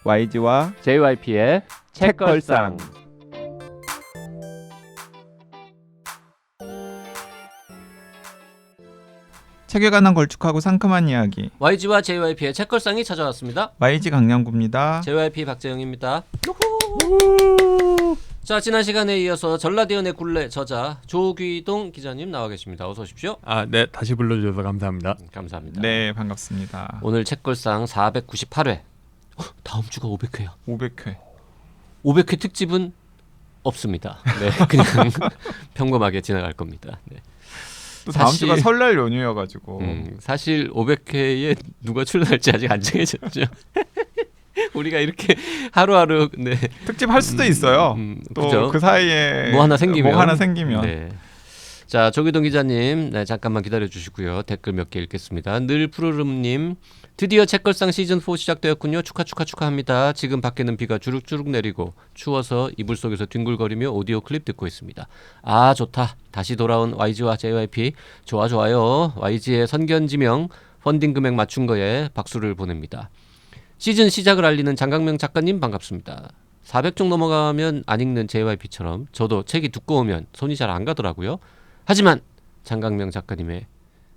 YG와 JYP의 책걸상. 책에 관한 걸쭉하고 상큼한 이야기 YG와 JYP의 책걸상이 찾아왔습니다. YG 강량구입니다. JYP 박재영입니다. 자, 지난 시간에 이어서 전라디언의 굴레 저자 조귀동 기자님 나와 계십니다. 어서 오십시오. 네, 다시 불러주셔서 감사합니다. 감사합니다. 네, 반갑습니다. 오늘 책걸상 498회. 다음 주가 500회야. 500회. 500회 특집은 없습니다. 네, 그냥 평범하게 지나갈 겁니다. 네. 또 다음 주가 설날 연휴여가지고 사실 500회에 누가 출연할지 아직 안 정해졌죠. 우리가 이렇게 하루하루 특집 할 수도 있어요. 또 그 사이에 뭐 하나 생기면. 네. 자, 조기동 기자님, 잠깐만 기다려 주시고요. 댓글 몇 개 읽겠습니다. 늘 푸르름님, 드디어 책걸상 시즌 4 시작되었군요. 축하합니다. 지금 밖에는 비가 주룩주룩 내리고 추워서 이불 속에서 뒹굴거리며 오디오 클립 듣고 있습니다. 아, 좋다. 다시 돌아온 YG와 JYP 좋아요. YG의 선견지명 펀딩 금액 맞춘 거에 박수를 보냅니다. 시즌 시작을 알리는 장강명 작가님 반갑습니다. 400쪽 넘어가면 안 읽는 JYP처럼 저도 책이 두꺼우면 손이 잘 안 가더라고요. 하지만 장강명 작가님의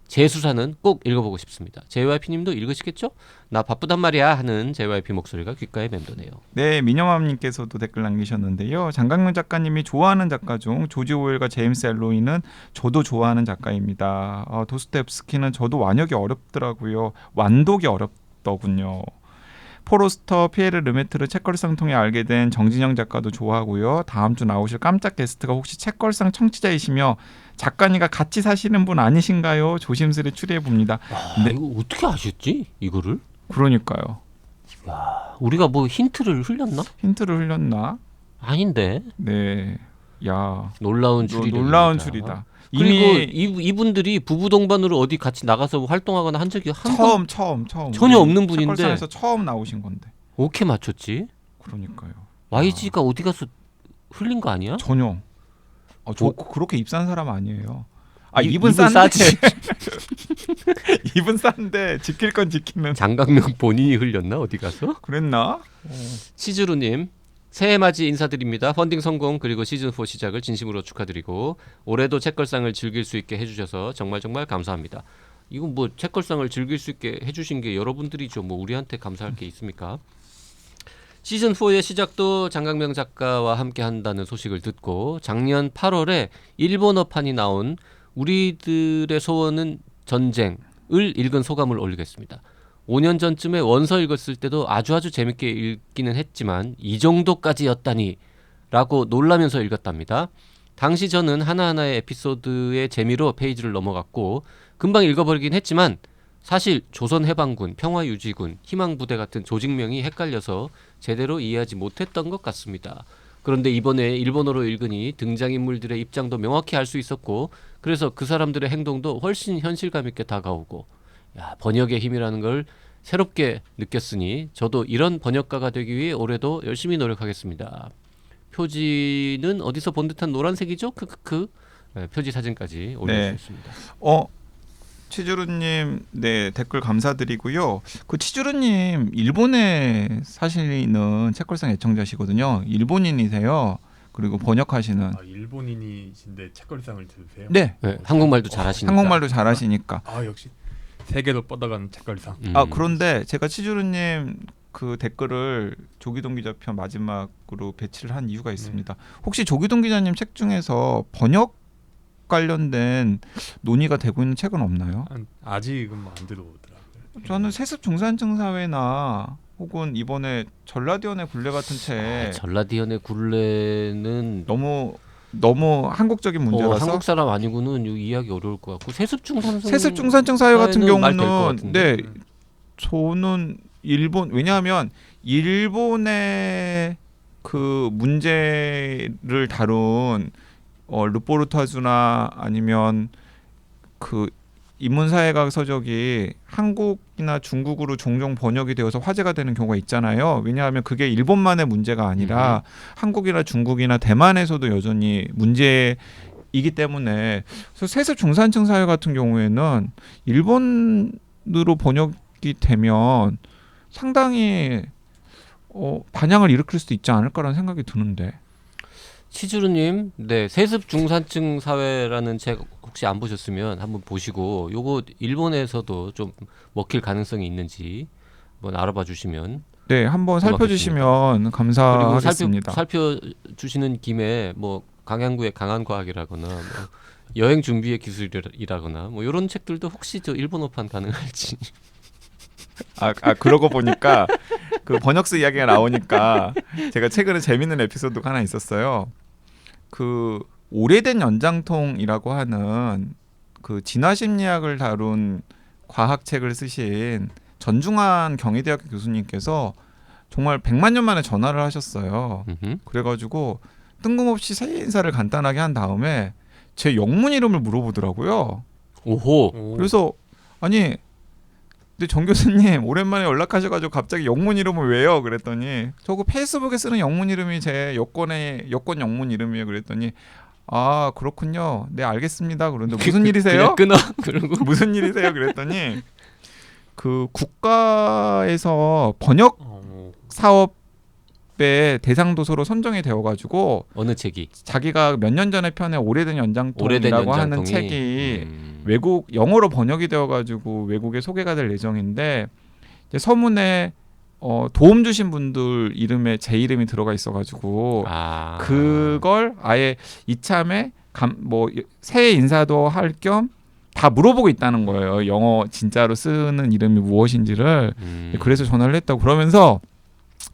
재수사는 꼭 읽어보고 싶습니다. JYP님도 읽으시겠죠? 나 바쁘단 말이야 하는 JYP 목소리가 귓가에 맴도네요. 네, 민영함님께서도 댓글 남기셨는데요. 장강명 작가님이 좋아하는 작가 중 조지 오웰과 제임스 엘로이는 저도 좋아하는 작가입니다. 도스토옙스키는 저도 완역이 어렵더라고요. 완독이 어렵더군요. 포로스터, 피에르 르메트르 책걸상 통해 알게 된 정진영 작가도 좋아하고요. 다음 주 나오실 깜짝 게스트가 혹시 책걸상 청취자이시며 작가님과 같이 사시는 분 아니신가요? 조심스레 추리해봅니다. 네. 이거 어떻게 아셨지? 이거를? 그러니까요. 야, 우리가 뭐 힌트를 흘렸나? 힌트를 흘렸나? 아닌데. 네. 야, 놀라운 추리다. 그리고 이분들이 부부 동반으로 어디 같이 나가서 활동하거나 한 적이 처음 전혀 없는 분인데 책걸상에서 처음 나오신 건데 어떻게 맞췄지? 그러니까요. YG가 어디 가서 흘린 거 아니야? 전혀. 저 그렇게 입산 사람 아니에요. 입은 싸지. 입은 싼데 지킬 건 지키는. 장강명 본인이 흘렸나 어디 가서? 그랬나? 시즈루님. 새해 맞이 인사드립니다. 펀딩 성공 그리고 시즌4 시작을 진심으로 축하드리고 올해도 책걸상을 즐길 수 있게 해주셔서 정말 감사합니다. 이건 뭐 책걸상을 즐길 수 있게 해주신 게 여러분들이죠. 뭐 우리한테 감사할 게 있습니까? 시즌4의 시작도 장강명 작가와 함께 한다는 소식을 듣고 작년 8월에 일본어판이 나온 우리들의 소원은 전쟁을 읽은 소감을 올리겠습니다. 5년 전쯤에 원서 읽었을 때도 아주 재밌게 읽기는 했지만 이 정도까지였다니 라고 놀라면서 읽었답니다. 당시 저는 하나하나의 에피소드의 재미로 페이지를 넘어갔고 금방 읽어버리긴 했지만 사실 조선해방군, 평화유지군, 희망부대 같은 조직명이 헷갈려서 제대로 이해하지 못했던 것 같습니다. 그런데 이번에 일본어로 읽으니 등장인물들의 입장도 명확히 알 수 있었고 그래서 그 사람들의 행동도 훨씬 현실감 있게 다가오고 번역의 힘이라는 걸 새롭게 느꼈으니 저도 이런 번역가가 되기 위해 올해도 열심히 노력하겠습니다. 표지는 어디서 본 듯한 노란색이죠? 표지 사진까지 올려주셨습니다. 치주루님 댓글 감사드리고요. 그 치주루님 일본에 사시는 책걸상 애청자시거든요. 일본인이세요. 그리고 번역하시는 일본인이신데 책걸상을 들으세요? 네. 한국말도 잘하시니까. 역시 세계로 뻗어가는 책걸상. 그런데 제가 치주루님 그 댓글을 조기동 기자 편 마지막으로 배치를 한 이유가 있습니다. 혹시 조기동 기자님 책 중에서 번역 관련된 논의가 되고 있는 책은 없나요? 아직은 안 들어오더라고요. 저는 세습 중산층 사회나 혹은 이번에 전라디언의 굴레 같은 책. 전라디언의 굴레는 너무 한국적인 문제라서 한국 사람 아니고는 이해하기 어려울 것 같고 세습 중산층 사회 같은 경우는 저는 왜냐하면 일본의 그 문제를 다룬 르포르타주나 아니면 그 인문사회학 서적이 한국이나 중국으로 종종 번역이 되어서 화제가 되는 경우가 있잖아요. 왜냐하면 그게 일본만의 문제가 아니라 한국이나 중국이나 대만에서도 여전히 문제이기 때문에 그래서 세습 중산층 사회 같은 경우에는 일본으로 번역이 되면 상당히 반향을 일으킬 수도 있지 않을까라는 생각이 드는데. 치주루님, 네, 세습 중산층 사회라는 책 혹시 안 보셨으면 한번 보시고 요거 일본에서도 좀 먹힐 가능성이 있는지 한번 알아봐 주시면 네, 한번 고맙겠습니다. 살펴주시면 그리고 감사하겠습니다. 살펴주시는 김에 뭐 강양구의 강한과학이라거나 뭐 여행 준비의 기술이라거나 뭐 이런 책들도 혹시 저 일본어판 가능할지. 그러고 보니까 그 번역스 이야기가 나오니까 제가 최근에 재밌는 에피소드가 하나 있었어요. 그 오래된 연장통이라고 하는 그 진화심리학을 다룬 과학책을 쓰신 전중환 경희대학교 교수님께서 정말 100만 년 만에 전화를 하셨어요. 그래가지고 뜬금없이 새해 인사를 간단하게 한 다음에 제 영문 이름을 물어보더라고요. 오호. 그래서 아니 근데 정 교수님 오랜만에 연락하셔가지고 갑자기 영문 이름을 왜요? 그랬더니 저거 페이스북에 쓰는 영문 이름이 제 여권 영문 이름이에요. 그랬더니 아 그렇군요. 네 알겠습니다. 그런데 무슨 일이세요? 그냥 끊어. 그러고 무슨 일이세요? 그랬더니 그 국가에서 번역 사업의 대상 도서로 선정이 되어가지고 어느 책이? 자기가 몇 년 전에 펴낸 오래된 연장통이라고 하는 책이 외국 영어로 번역이 되어가지고 외국에 소개가 될 예정인데 이제 서문에 도움 주신 분들 이름에 제 이름이 들어가 있어가지고 그걸 아예 이참에 뭐 새해 인사도 할 겸 다 물어보고 있다는 거예요. 영어 진짜로 쓰는 이름이 무엇인지를. 그래서 전화를 했다고 그러면서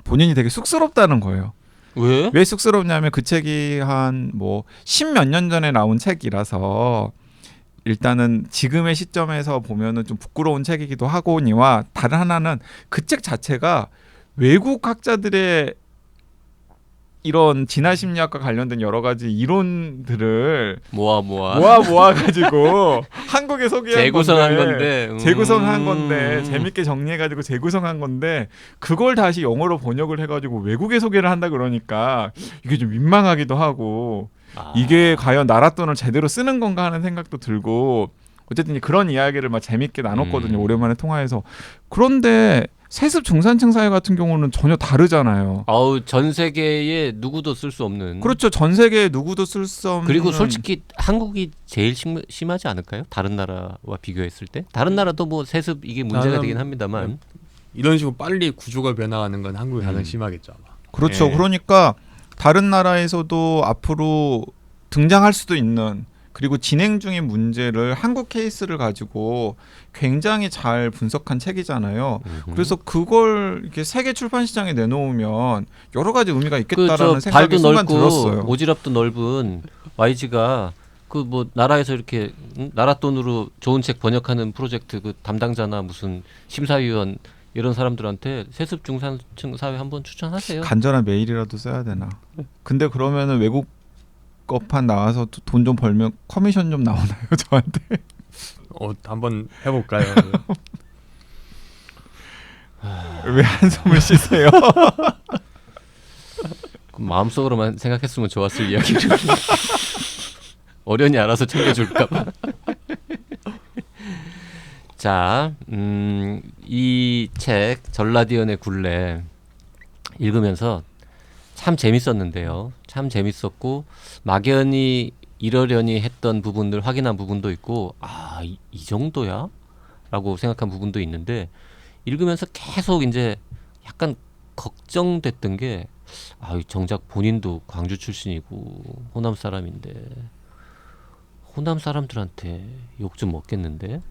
본인이 되게 쑥스럽다는 거예요. 왜 쑥스럽냐면 그 책이 한 뭐 10몇 년 전에 나온 책이라서 일단은 지금의 시점에서 보면은 좀 부끄러운 책이기도 하고니와 다른 하나는 그 책 자체가 외국 학자들의 이런 진화심리학과 관련된 여러 가지 이론들을 모아 가지고 한국에 소개한 재구성한 건데 재구성한 건데 재밌게 정리해 가지고 재구성한 건데 그걸 다시 영어로 번역을 해 가지고 외국에 소개를 한다 그러니까 이게 좀 민망하기도 하고 이게 과연 나라 돈을 제대로 쓰는 건가 하는 생각도 들고 어쨌든 그런 이야기를 막 재밌게 나눴거든요. 오랜만에 통화해서. 그런데 세습 중산층 사회 같은 경우는 전혀 다르잖아요. 전 세계에 누구도 쓸 수 없는. 그렇죠. 전 세계에 누구도 쓸 수 없는. 그리고 솔직히 한국이 제일 심하지 않을까요? 다른 나라와 비교했을 때. 다른 나라도 뭐 세습 이게 문제가 되긴 합니다만. 이런 식으로 빨리 구조가 변화하는 건 한국이 가장 심하겠죠 아마. 그렇죠. 그러니까 다른 나라에서도 앞으로 등장할 수도 있는 그리고 진행 중인 문제를 한국 케이스를 가지고 굉장히 잘 분석한 책이잖아요. 그래서 그걸 이렇게 세계 출판 시장에 내놓으면 여러 가지 의미가 있겠다라는 생각이 순간 들었어요. 오지랖도 넓은 YG가 그 뭐 나라에서 이렇게 나라 돈으로 좋은 책 번역하는 프로젝트 그 담당자나 무슨 심사위원 이런 사람들한테 세습 중산층 사회 한번 추천하세요. 간절한 메일이라도 써야 되나. 근데 그러면은 외국 거판 나와서 돈 좀 벌면 커미션 좀 나오나요 저한테? 한번 해볼까요? 왜 한숨을 쉬세요? 마음속으로만 생각했으면 좋았을 이야기를 어련히 알아서 챙겨줄까봐. 자, 이 책 전라디언의 굴레 읽으면서 참 재밌었는데요. 참 재밌었고 막연히 이러려니 했던 부분들 확인한 부분도 있고 이 정도야? 라고 생각한 부분도 있는데 읽으면서 계속 이제 약간 걱정됐던 게 정작 본인도 광주 출신이고 호남 사람인데 호남 사람들한테 욕 좀 먹겠는데?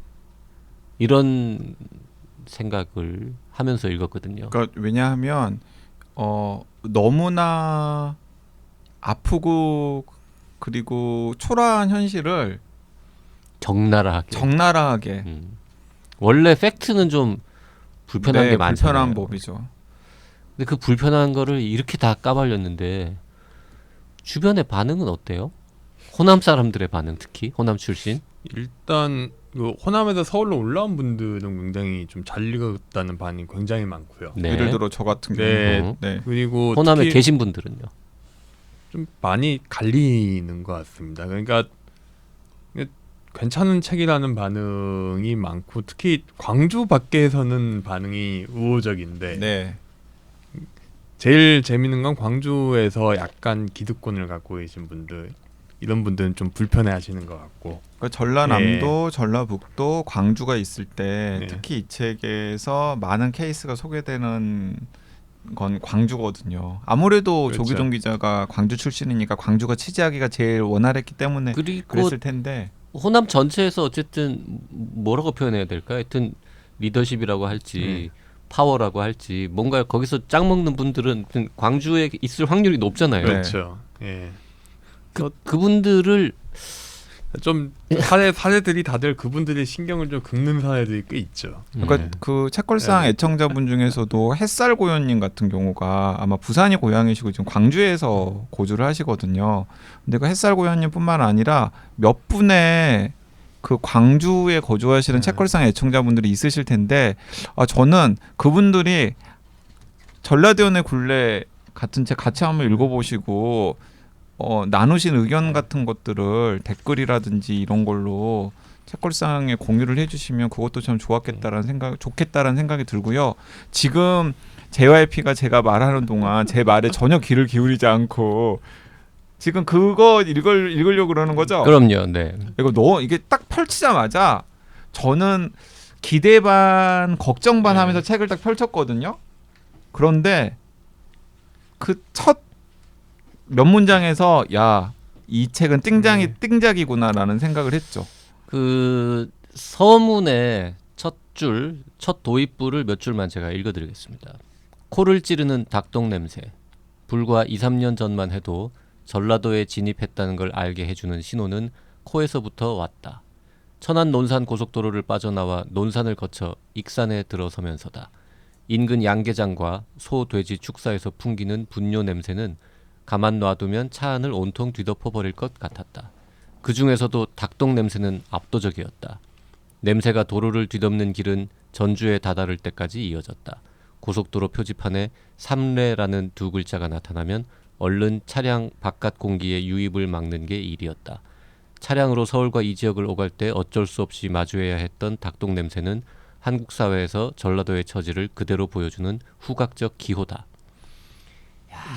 이런 생각을 하면서 읽었거든요. 그러니까 왜냐하면 너무나 아프고 그리고 초라한 현실을 적나라하게 원래 팩트는 좀 불편한 게 많잖아요. 불편한 법이죠. 근데 그 불편한 거를 이렇게 다 까발렸는데 주변의 반응은 어때요? 호남 사람들의 반응, 특히 호남 출신? 일단 그 호남에서 서울로 올라온 분들은 굉장히 좀 잘 읽었다는 반응이 굉장히 많고요. 네. 예를 들어 저 같은 네. 경우. 네. 그리고 호남에 계신 분들은요? 좀 많이 갈리는 것 같습니다. 그러니까 괜찮은 책이라는 반응이 많고 특히 광주 밖에서는 반응이 우호적인데 네. 제일 재밌는 건 광주에서 약간 기득권을 갖고 계신 분들 이런 분들은 좀 불편해하시는 것 같고 그러니까 전라남도, 전라북도, 광주가 있을 때 네. 특히 이 책에서 많은 케이스가 소개되는 건 광주거든요. 아무래도 그렇죠. 조기동 기자가 광주 출신이니까 광주가 취재하기가 제일 원활했기 때문에 그리고 그랬을 텐데 호남 전체에서 어쨌든 뭐라고 표현해야 될까? 하여튼 리더십이라고 할지 파워라고 할지 뭔가 거기서 짝 먹는 분들은 하여튼 광주에 있을 확률이 높잖아요. 네. 그렇죠. 예. 그분들을 좀 사례들이 다들 그분들의 신경을 좀 긁는 사례들이 꽤 있죠. 그러니까 네. 그 책걸상 네. 애청자분 중에서도 햇살 고현님 같은 경우가 아마 부산이 고향이시고 지금 광주에서 고주를 하시거든요. 근데 그 햇살 고현님뿐만 아니라 몇 분의 그 광주에 거주하시는 네. 책걸상 애청자분들이 있으실 텐데 저는 그분들이 전라대원의 굴레 같은 책 같이 한번 읽어보시고 나누신 의견 같은 것들을 댓글이라든지 이런 걸로 책걸상에 공유를 해주시면 그것도 참 좋겠다라는 생각이 들고요. 지금 JYP가 제가 말하는 동안 제 말에 전혀 귀를 기울이지 않고 지금 그거 읽으려고 그러는 거죠? 그럼요. 네. 이게 딱 펼치자마자 저는 기대 반 걱정 반 네. 하면서 책을 딱 펼쳤거든요. 그런데 그 첫 몇 문장에서 이 책은 띵작이구나라는 생각을 했죠. 그 서문의 첫 도입부를 몇 줄만 제가 읽어드리겠습니다. 코를 찌르는 닭똥 냄새. 불과 2, 3년 전만 해도 전라도에 진입했다는 걸 알게 해주는 신호는 코에서부터 왔다. 천안 논산 고속도로를 빠져나와 논산을 거쳐 익산에 들어서면서다. 인근 양계장과 소, 돼지 축사에서 풍기는 분뇨 냄새는 가만 놔두면 차 안을 온통 뒤덮어버릴 것 같았다. 그 중에서도 닭똥 냄새는 압도적이었다. 냄새가 도로를 뒤덮는 길은 전주에 다다를 때까지 이어졌다. 고속도로 표지판에 3례라는 두 글자가 나타나면 얼른 차량 바깥 공기의 유입을 막는 게 일이었다. 차량으로 서울과 이 지역을 오갈 때 어쩔 수 없이 마주해야 했던 닭똥 냄새는 한국 사회에서 전라도의 처지를 그대로 보여주는 후각적 기호다.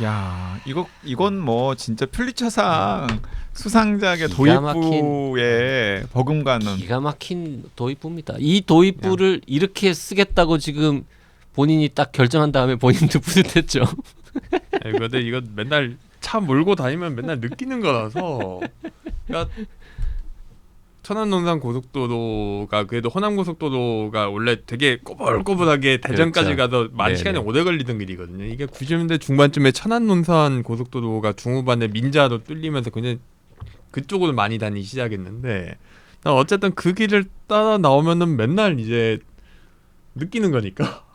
야, 이건 뭐 진짜 퓰리처상 수상작의 기가 도입부에 버금가는. 기가 막힌 도입부입니다. 이 도입부를 이렇게 쓰겠다고 지금 본인이 딱 결정한 다음에 본인도 뿌듯했죠. 근데 이거 맨날 차 몰고 다니면 맨날 느끼는 거라서 그러니까 천안 논산 고속도로가 그래도 호남 고속도로가 원래 되게 꼬불꼬불하게 대전까지 그렇죠. 가서 많은 네네. 시간이 오래 걸리던 길이거든요. 이게 90년대 중반쯤에 천안 논산 고속도로가 중후반에 민자로 뚫리면서 굉장히 그쪽으로 많이 다니기 시작했는데 어쨌든 그 길을 따라 나오면은 맨날 이제 느끼는 거니까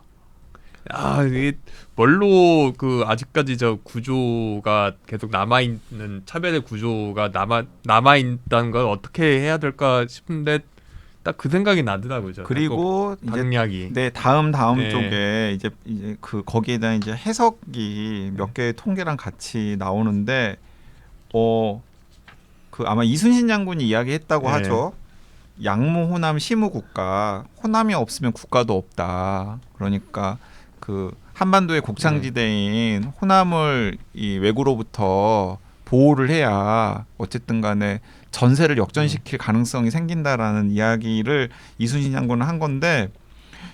이게 뭘로 그 아직까지 저 구조가 계속 남아있는 차별의 구조가 남아있다는 걸 어떻게 해야 될까 싶은데 딱 그 생각이 나더라고요. 그리고 이제 당략이 다음 네. 쪽에 이제 그 거기에다 이제 해석이 몇 개의 통계랑 같이 나오는데 그 아마 이순신 장군이 이야기했다고 네. 하죠. 양무 호남 시무 국가, 호남이 없으면 국가도 없다. 그러니까 그 한반도의 곡창지대인 호남을 이 외구로부터 보호를 해야 어쨌든 간에 전세를 역전시킬 가능성이 생긴다라는 이야기를 이순신 장군은 한 건데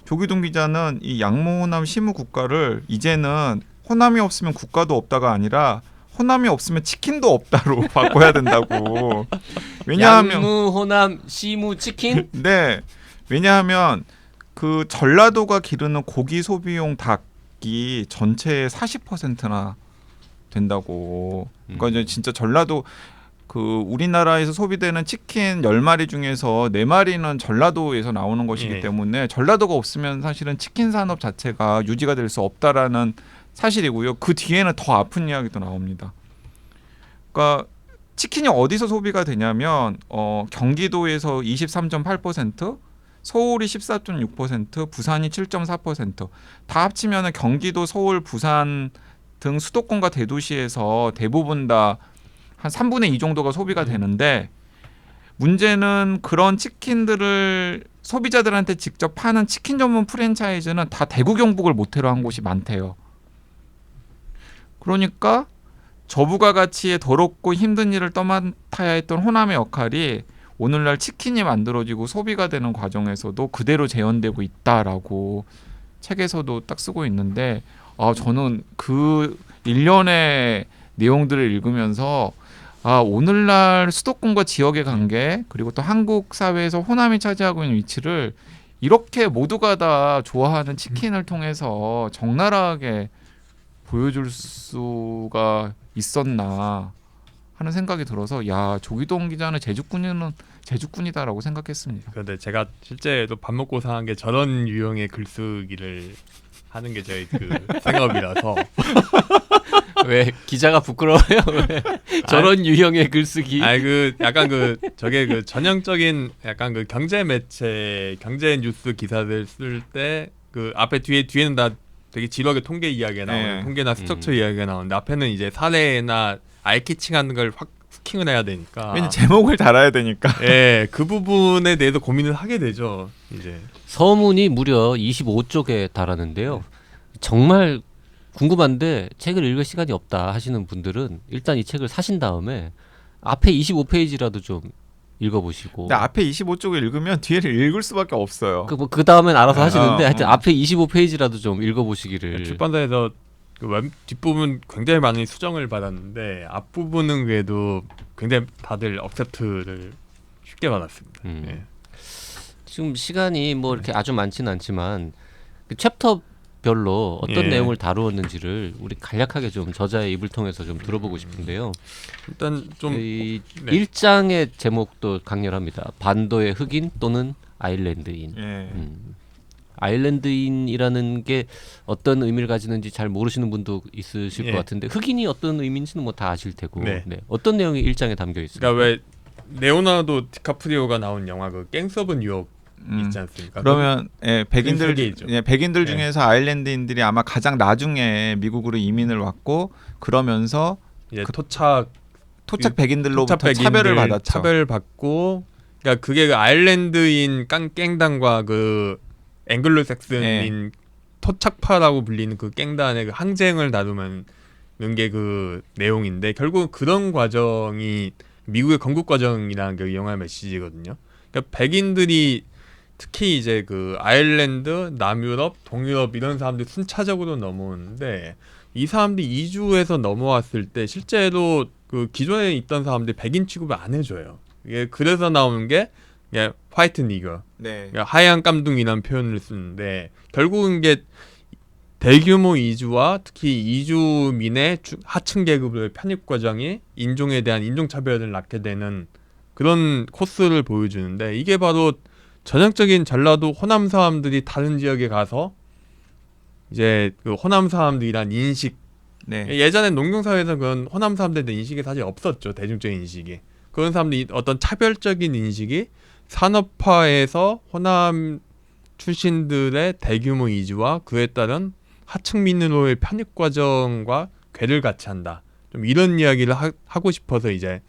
조기동 기자는 이 양무 호남 시무 국가를 이제는 호남이 없으면 국가도 없다가 아니라 호남이 없으면 치킨도 없다로 바꿔야 된다고. 왜냐하면 양무, 호남, 시무, 치킨? 네. 왜냐하면 그 전라도가 기르는 고기 소비용 닭이 전체의 40%나 된다고. 그러니까 이제 진짜 전라도 그 우리나라에서 소비되는 치킨 10마리 중에서 4마리는 전라도에서 나오는 것이기 예. 때문에 전라도가 없으면 사실은 치킨 산업 자체가 유지가 될 수 없다라는 사실이고요. 그 뒤에는 더 아픈 이야기도 나옵니다. 그러니까 치킨이 어디서 소비가 되냐면 경기도에서 23.8%, 서울이 14.6%, 부산이 7.4%다 합치면은 경기도, 서울, 부산 등 수도권과 대도시에서 대부분 다 한 3분의 2 정도가 소비가 되는데 문제는 그런 치킨들을 소비자들한테 직접 파는 치킨 전문 프랜차이즈는 다 대구 경북을 모태로 한 곳이 많대요. 그러니까 저부가 가치의 더럽고 힘든 일을 떠맡아야 했던 호남의 역할이 오늘날 치킨이 만들어지고 소비가 되는 과정에서도 그대로 재현되고 있다라고 책에서도 딱 쓰고 있는데 저는 그 일련의 내용들을 읽으면서 오늘날 수도권과 지역의 관계 그리고 또 한국 사회에서 호남이 차지하고 있는 위치를 이렇게 모두가 다 좋아하는 치킨을 통해서 적나라하게 보여줄 수가 있었나 하는 생각이 들어서 조기동 기자는 제주꾼이다라고 생각했습니다. 그런데 제가 실제로 밥 먹고 사는 게 저런 유형의 글쓰기를 하는 게 저희 그 생업이라서 왜 기자가 부끄러워요? 왜 저런 유형의 글쓰기? 그 약간 그 저게 그 전형적인 약간 그 경제 매체 경제 뉴스 기사들 쓸 때 그 앞에 뒤에는 다 되게 지루하게 통계 이야기가 나오는 네. 통계나 스트럭처 이야기가 나오는데 앞에는 이제 사례나 아이캐칭하는 걸 확 후킹을 해야 되니까 왜냐면 제목을 달아야 되니까. 그 부분에 대해서 고민을 하게 되죠. 이제 서문이 무려 25쪽에 달하는데요. 정말 궁금한데 책을 읽을 시간이 없다 하시는 분들은 일단 이 책을 사신 다음에 앞에 25페이지라도 좀 읽어보시고 근데 앞에 25쪽을 읽으면 뒤에를 읽을 수밖에 없어요. 그 다음엔 알아서 하시는데 하여튼 어. 앞에 25페이지라도 좀 읽어보시기를. 출판사에서 그 뒷부분 굉장히 많이 수정을 받았는데 앞부분은 그래도 굉장히 다들 억셉트를 쉽게 받았습니다. 지금 시간이 뭐 이렇게 아주 많지는 않지만 그 챕터별로 어떤 내용을 다루었는지를 우리 간략하게 좀 저자의 입을 통해서 좀 들어보고 싶은데요. 일단 좀 이 1장의 제목도 강렬합니다. 반도의 흑인 또는 아일랜드인. 예. 아일랜드인이라는 게 어떤 의미를 가지는지 잘 모르시는 분도 있으실 예. 것 같은데 흑인이 어떤 의미인지는 뭐 다 아실 테고 네. 어떤 내용이 1장에 담겨 있습니까? 그러니까 왜 레오나르도 디카프리오가 나온 영화 그 갱스 오브 뉴욕 있지 않습니까? 그러면 백인들 세계이죠. 백인들 예. 중에서 아일랜드인들이 아마 가장 나중에 미국으로 이민을 왔고 그러면서 이제 토착 백인들로부터 백인들 차별을 받았죠. 차별받고 그러니까 그게 그 아일랜드인 깽단과 그 앵글로색슨인 토착파라고 불리는 그 깽단의 그 항쟁을 다루는 게 그 내용인데 결국 그런 과정이 미국의 건국 과정이라는 게 영화의 메시지거든요. 그러니까 백인들이 특히 이제 그 아일랜드, 남유럽, 동유럽 이런 사람들이 순차적으로 넘어오는데 이 사람들이 이주해서 넘어왔을 때 실제로 그 기존에 있던 사람들이 백인 취급을 안 해줘요. 이게 그래서 나오는 게 화이트 니거, 네. 그러니까 하얀 깜둥이라는 표현을 쓰는데 결국은 이게 대규모 이주와 특히 이주민의 하층 계급의 편입 과정이 인종에 대한 인종차별을 낳게 되는 그런 코스를 보여주는데 이게 바로 전형적인 전라도 호남 사람들이 다른 지역에 가서 이제 그 호남 사람들이란 인식 네. 예전에 농경사회에서 그런 호남 사람들에 대한 인식이 사실 없었죠. 대중적인 인식이 그런 사람들이 어떤 차별적인 인식이 산업화에서 호남 출신들의 대규모 이주와 그에 따른 하층민으로의 편입 과정과 괴를 같이 한다. 좀 이런 이야기를 하고 싶어서 이제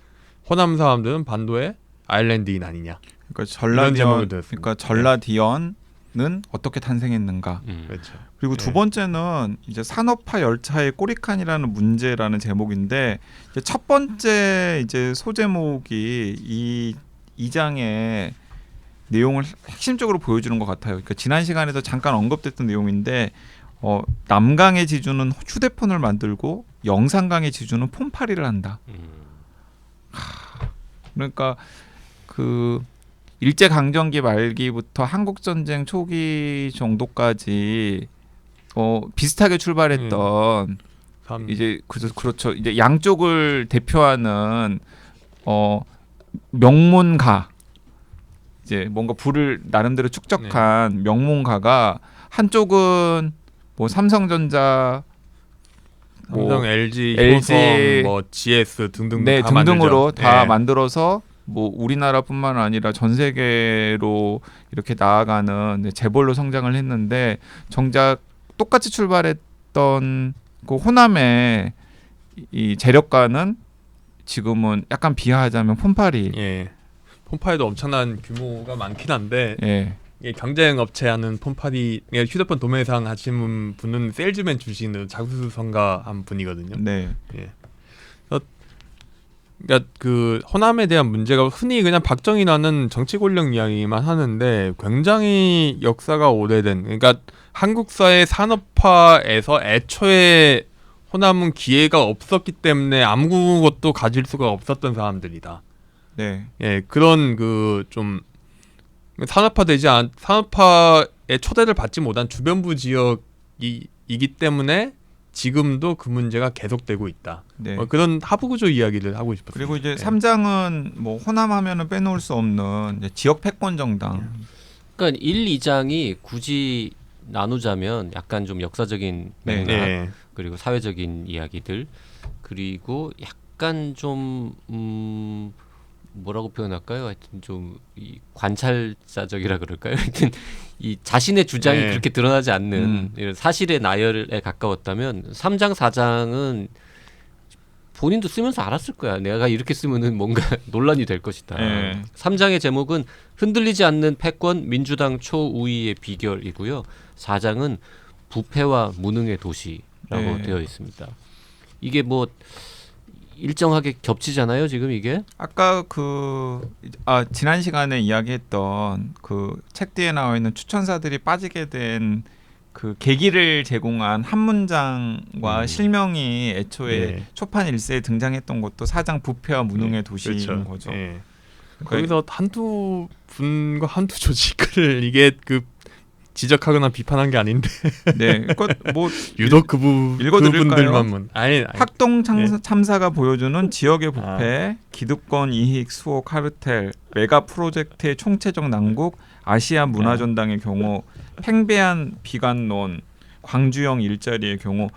호남 사람들은 반도의 아일랜드인 아니냐. 그러니까 이런 제목을 들었습니다. 그러니까 전라디언은 어떻게 탄생했는가. 그렇죠. 그리고 두 번째는 이제 산업화 열차의 꼬리칸이라는 문제라는 제목인데 이제 첫 번째 이제 소제목이 이 장의 내용을 핵심적으로 보여주는 것 같아요. 그러니까 지난 시간에도 잠깐 언급됐던 내용인데 남강의 지주는 휴대폰을 만들고 영산강의 지주는 폰파리를 한다. 그러니까 그 일제 강점기 말기부터 한국 전쟁 초기 정도까지 비슷하게 출발했던 이제 그렇죠. 이제 양쪽을 대표하는 명문가 이제 뭔가 부를 나름대로 축적한 명문가가 한쪽은 뭐 삼성전자 삼성, LG, LG, 효성, 뭐 GS 등등 네, 다 등등으로 만들죠. 다 예. 만들어서 뭐 우리나라뿐만 아니라 전 세계로 이렇게 나아가는 재벌로 성장을 했는데 정작 똑같이 출발했던 그 호남의 이 재력가는 지금은 약간 비하하자면 폰파리. 예. 폰파이도 엄청난 규모가 많긴 한데 예. 경쟁 업체 하는 폰파디 휴대폰 도매상 하시는 분은 세일즈맨 출신으로 자수성가한 분이거든요. 네. 예. 그러니까 그 호남에 대한 문제가 흔히 그냥 박정희라는 정치 권력 이야기만 하는데 굉장히 역사가 오래된, 그러니까 한국 사회 산업화에서 애초에 호남은 기회가 없었기 때문에 아무것도 가질 수가 없었던 사람들이다. 네. 예, 그런 그 좀 산업화의 초대를 받지 못한 주변부 지역이기 때문에 지금도 그 문제가 계속되고 있다. 네. 그런 하부구조 이야기를 하고 싶었어요. 그리고 이제 삼장은 뭐 호남하면은 빼놓을 수 없는 이제 지역 패권 정당. 그러니까 1, 2장이 굳이 나누자면 약간 좀 역사적인 네. 맥락 네. 그리고 사회적인 이야기들 그리고 약간 좀 뭐라고 표현할까요? 하여튼 좀 이 관찰자적이라 그럴까요? 하여튼 이 자신의 주장이 네. 그렇게 드러나지 않는 이런 사실의 나열에 가까웠다면 3장, 4장은 본인도 쓰면서 알았을 거야. 내가 이렇게 쓰면은 뭔가 논란이 될 것이다. 네. 3장의 제목은 흔들리지 않는 패권 민주당 초우위의 비결이고요. 4장은 부패와 무능의 도시라고 네. 되어 있습니다. 이게 뭐 일정하게 겹치잖아요, 지금 이게. 아까 지난 시간에 이야기했던 그 책 뒤에 나와 있는 추천사들이 빠지게 된 그 계기를 제공한 한 문장과 실명이 애초에 네. 초판 1세에 등장했던 것도 4장 부패와 무능의 도시인 그렇죠. 거죠. 예. 그러니까 거기서 한두 분과 한두 조직을 이게 그 지적하거나 비판한 게 아닌데 네, 그러니까 뭐 유독 읽어드릴까요? 그분들만 아니 학동 예. 참사가 보여주는 지역의 부패, 기득권 이익 수호 카르텔, 메가 프로젝트의 총체적 난국, 아시아 문화전당의 경우, 팽배한 비관론, 광주형 일자리의 경우,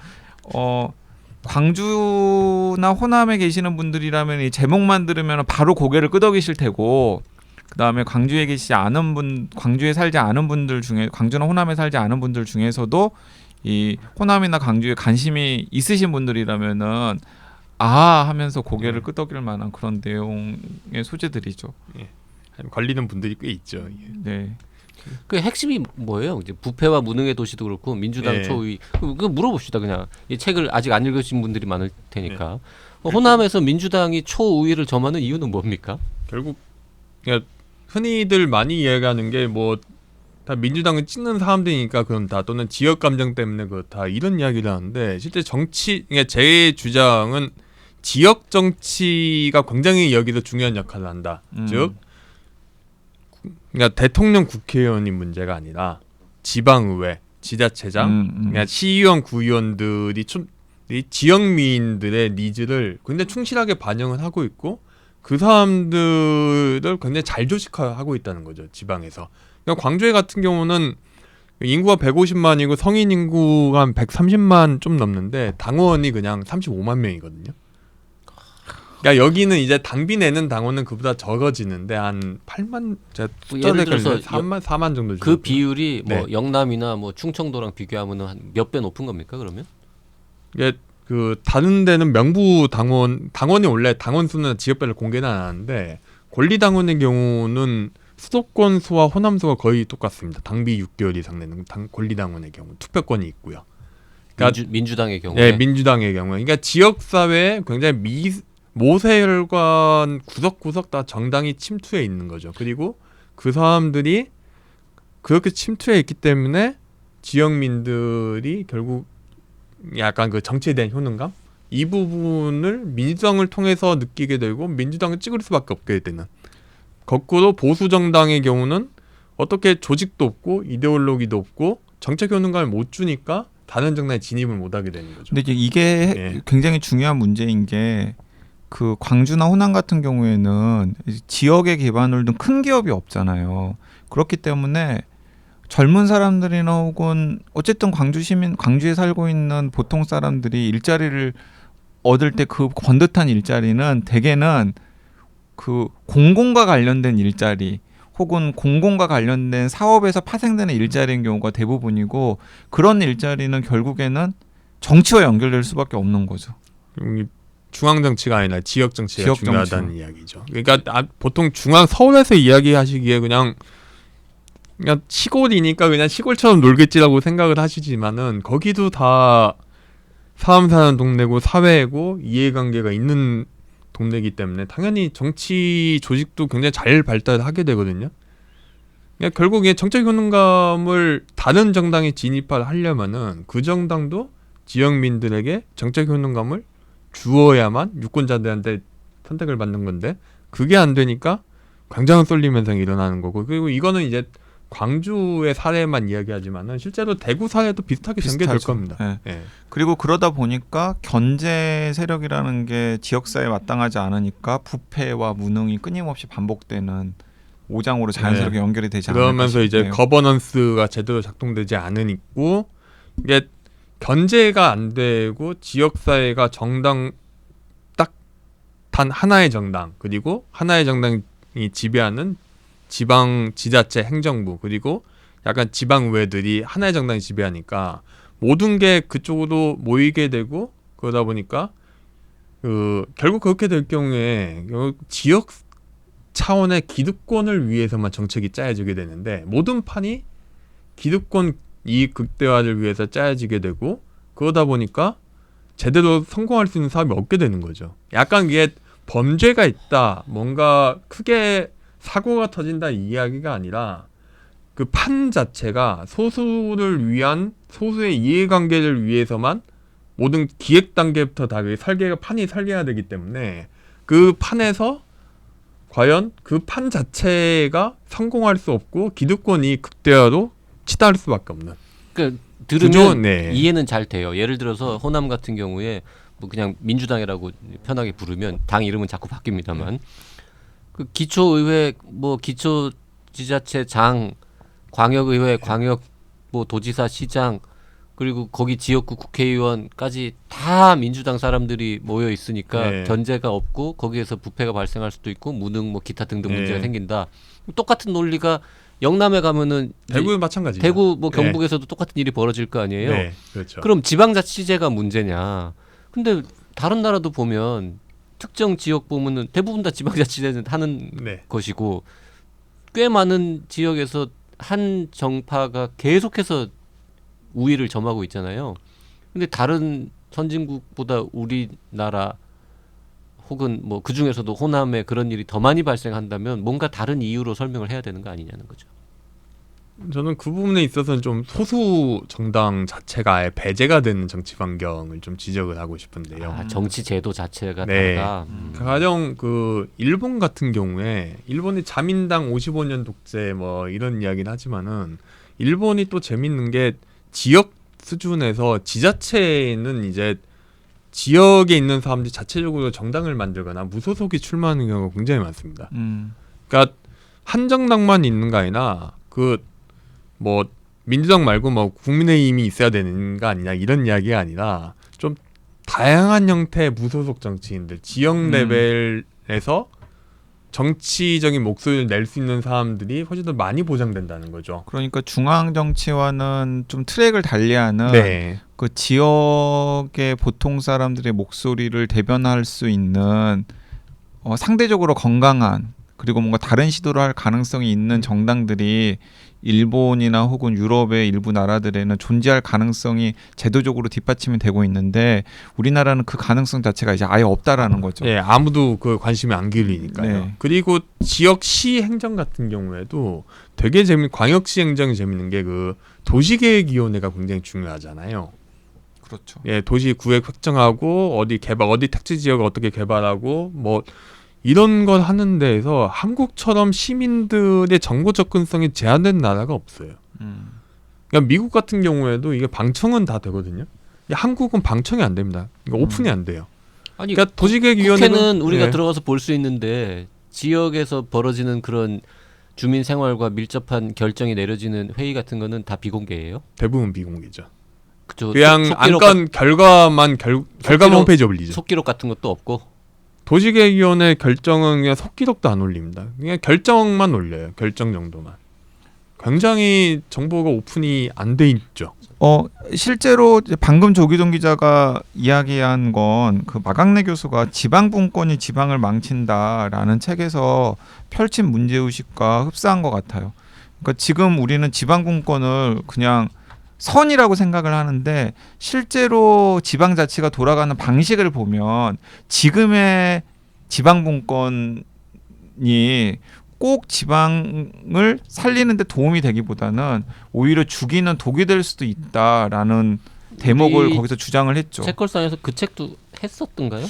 광주나 호남에 계시는 분들이라면 이 제목만 들으면 바로 고개를 끄덕이실 테고, 그다음에 광주에 계시지 않은 분, 광주에 살지 않은 분들 중에, 광주나 호남에 살지 않은 분들 중에서도 이 호남이나 광주에 관심이 있으신 분들이라면은 하면서 고개를 끄덕일 만한 그런 내용의 소재들이죠. 걸리는 분들이 꽤 있죠. 네. 그 핵심이 뭐예요? 이제 부패와 무능의 도시도 그렇고 민주당 네. 초위 그 물어봅시다 그냥. 이 책을 아직 안 읽으신 분들이 많을 테니까. 호남에서 민주당이 초우위를 점하는 이유는 뭡니까? 결국 그러니까 흔히들 많이 이야기하는 게 뭐 다 민주당을 찍는 사람들이니까 그렇다, 또는 지역 감정 때문에 그렇다, 이런 이야기를 하는데, 실제 그러니까 제 주장은 지역 정치가 굉장히 여기서 중요한 역할을 한다. 즉 그러니까 대통령, 국회의원이 문제가 아니라 지방의회, 지자체장, 그러니까 시의원, 구의원들이 이 지역민들의 니즈를 굉장히 충실하게 반영을 하고 있고, 그 사람들을 굉장히 잘 조직화하고 있다는 거죠, 지방에서. 그러니까 광주에 같은 경우는 인구가 150만이고 성인 인구가 한 130만 좀 넘는데 당원이 그냥 35만 명이거든요. 그러니까 여기는 이제 당비 내는 당원은 그보다 적어지는데 한 8만, 제가 예를 들어서 4만 정도. 그 비율이 뭐 네. 영남이나 뭐 충청도랑 비교하면은 한 몇 배 높은 겁니까 그러면? 이게 그 다른 데는 명부 당원이 원래 당원 수는 지역별로 공개는 안 하는데, 권리 당원의 경우는 수도권 수와 호남 수가 거의 똑같습니다. 당비 6개월 이상 내는 권리 당원의 경우 투표권이 있고요. 그러니까 민주당의 경우에. 네, 민주당의 경우에. 그러니까 지역 사회에 굉장히 모세혈관 구석구석 다 정당이 침투해 있는 거죠. 그리고 그 사람들이 그렇게 침투해 있기 때문에 지역민들이 결국 약간 그 정치에 대한 효능감, 이 부분을 민주당을 통해서 느끼게 되고 민주당을 찍을 수밖에 없게 되는. 거꾸로 보수 정당의 경우는 어떻게 조직도 없고 이데올로기도 없고 정책 효능감을 못 주니까 다른 정당에 진입을 못 하게 되는 거죠. 근데 이제 이게 굉장히 중요한 문제인 게, 그 광주나 호남 같은 경우에는 지역에 기반을 둔 큰 기업이 없잖아요. 그렇기 때문에 젊은 사람들이나 혹은 어쨌든 광주에 살고 있는 보통 사람들이 일자리를 얻을 때 그 번듯한 일자리는 대개는 그 공공과 관련된 일자리 혹은 공공과 관련된 사업에서 파생되는 일자리인 경우가 대부분이고, 그런 일자리는 결국에는 정치와 연결될 수밖에 없는 거죠. 중앙 정치가 아니라 지역 정치가 지역 중요하다는 이야기죠. 그러니까 보통 서울에서 이야기하시기에 그냥 그러니까 시골이니까 그냥 시골처럼 놀겠지라고 생각을 하시지만은 거기도 다 사람 사는 동네고 사회고 이해관계가 있는 동네이기 때문에 당연히 정치 조직도 굉장히 잘 발달하게 되거든요. 그러니까 결국 이 정책 효능감을 다른 정당에 진입을 하려면은 그 정당도 지역민들에게 정책 효능감을 주어야만 유권자들한테 선택을 받는 건데 그게 안 되니까 광장을 쏠림 현상이 일어나는 거고 그리고 이거는 이제 광주의 사례만 이야기하지만은 실제로 대구 사례도 비슷하게 전개될 비슷하죠. 겁니다. 네. 예. 그리고 그러다 보니까 견제 세력이라는 게 지역사회에 마땅하지 않으니까 부패와 무능이 끊임없이 반복되는 오장으로 자연스럽게 연결이 되지 않을까 그러면서 이제 싶네요. 거버넌스가 제대로 작동되지 않으니까 이게 견제가 안 되고 지역사회가 정당 딱 단 하나의 정당 그리고 하나의 정당이 지배하는 지방 지자체 행정부 그리고 약간 지방의회들이 하나의 정당이 지배하니까 모든 게 그쪽으로 모이게 되고 그러다 보니까 결국 그렇게 될 경우에 지역 차원의 기득권을 위해서만 정책이 짜여지게 되는데 모든 판이 기득권 이익 극대화를 위해서 짜여지게 되고 그러다 보니까 제대로 성공할 수 있는 사람이 없게 되는 거죠. 약간 이게 범죄가 있다, 뭔가 크게 사고가 터진다 이 이야기가 아니라 그 판 자체가 소수를 위한 소수의 이해관계를 위해서만 모든 기획 단계부터 다 설계가 판이 설계가 되기 때문에 그 판에서 과연 그 판 자체가 성공할 수 없고 기득권이 극대화로 치달을 수밖에 없는. 그러니까 들으면 구조, 네. 이해는 잘 돼요. 예를 들어서 호남 같은 경우에 뭐 그냥 민주당이라고 편하게 부르면 당 이름은 자꾸 바뀝니다만 그 기초의회 뭐 기초지자체장, 광역의회, 광역 뭐 도지사, 시장 그리고 거기 지역구 국회의원까지 다 민주당 사람들이 모여 있으니까 네. 견제가 없고 거기에서 부패가 발생할 수도 있고 무능 뭐 기타 등등 네. 문제가 생긴다. 똑같은 논리가 영남에 가면은 이제 대구는 마찬가지죠. 대구 뭐 네. 경북에서도 똑같은 일이 벌어질 거 아니에요. 네, 그렇죠. 그럼 지방자치제가 문제냐? 근데 다른 나라도 보면 특정 지역 보면은 대부분 다 지방자치제는 하는 네. 것이고 꽤 많은 지역에서 한 정파가 계속해서 우위를 점하고 있잖아요. 근데 다른 선진국보다 우리나라 혹은 뭐 그 중에서도 호남에 그런 일이 더 많이 발생한다면 뭔가 다른 이유로 설명을 해야 되는 거 아니냐는 거죠. 저는 그 부분에 있어서는 좀 소수 정당 자체가 아예 배제가 되는 정치 환경을 좀 지적을 하고 싶은데요. 아, 정치 제도 자체가 네. 다르다. 가령 그 일본 같은 경우에 일본이 자민당 55년 독재 뭐 이런 이야기는 하지만은 일본이 또 재밌는 게 지역 수준에서 지자체는 이제 지역에 있는 사람들이 자체적으로 정당을 만들거나 무소속이 출마하는 경우가 굉장히 많습니다. 그러니까 한 정당만 있는 거 아니라 그 뭐 민주당 말고 뭐 국민의힘이 있어야 되는 거 아니냐 이런 이야기가 아니라 좀 다양한 형태의 무소속 정치인들 지역 레벨에서 정치적인 목소리를 낼 수 있는 사람들이 훨씬 더 많이 보장된다는 거죠. 그러니까 중앙 정치와는 좀 트랙을 달리하는 네. 그 지역의 보통 사람들의 목소리를 대변할 수 있는 상대적으로 건강한 그리고 뭔가 다른 시도를 할 가능성이 있는 정당들이 일본이나 혹은 유럽의 일부 나라들에는 존재할 가능성이 제도적으로 뒷받침이 되고 있는데 우리나라는 그 가능성 자체가 이제 아예 없다라는 거죠. 예, 아무도 그 관심이 안 기울이니까요. 네. 그리고 지역시 행정 같은 경우에도 되게 광역시 행정이 재밌는 게 그 도시계획위원회가 굉장히 중요하잖아요. 그렇죠. 예, 도시 구획 확정하고 어디 개발, 어디 택지 지역을 어떻게 개발하고 뭐 이런 걸 하는 데에서 한국처럼 시민들의 정보 접근성이 제한된 나라가 없어요. 그러니까 미국 같은 경우에도 이게 방청은 다 되거든요. 한국은 방청이 안 됩니다. 그러니까 오픈이 안 돼요. 아니 그러니까 도시계획위원회는 국회는 우리가 예. 들어가서 볼 수 있는데 지역에서 벌어지는 그런 주민 생활과 밀접한 결정이 내려지는 회의 같은 거는 다 비공개예요? 대부분 비공개죠. 그쵸. 그냥 안건 결과만 결과만 홈페이지에 올리죠. 속기록 같은 것도 없고. 도시계획위원회 결정은 그냥 속기록도 안 올립니다. 그냥 결정만 올려요. 결정 정도만. 굉장히 정보가 오픈이 안 돼 있죠. 실제로 이제 방금 조기동 기자가 이야기한 건 그 마강래 교수가 지방 분권이 지방을 망친다라는 책에서 펼친 문제의식과 흡사한 것 같아요. 그러니까 지금 우리는 지방분권을 그냥 선이라고 생각을 하는데 실제로 지방자치가 돌아가는 방식을 보면 지금의 지방분권이 꼭 지방을 살리는 데 도움이 되기보다는 오히려 죽이는 독이 될 수도 있다라는 대목을 우리 거기서 주장을 했죠. 책걸상에서 그 책도 했었던가요?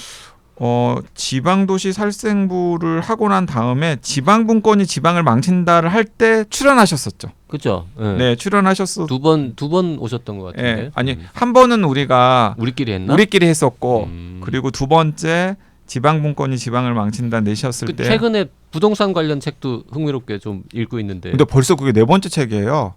지방도시 살생부를 하고 난 다음에 지방분권이 지방을 망친다를 할 때 출연하셨었죠. 그죠? 네. 네, 출연하셨어. 두 번 오셨던 것 같은데. 예, 아니 한 번은 우리가 우리끼리 했나? 우리끼리 했었고 음. 그리고 두 번째 지방분권이 지방을 망친다 내셨을 그 때. 최근에 부동산 관련 책도 흥미롭게 좀 읽고 있는데. 근데 벌써 그게 네 번째 책이에요.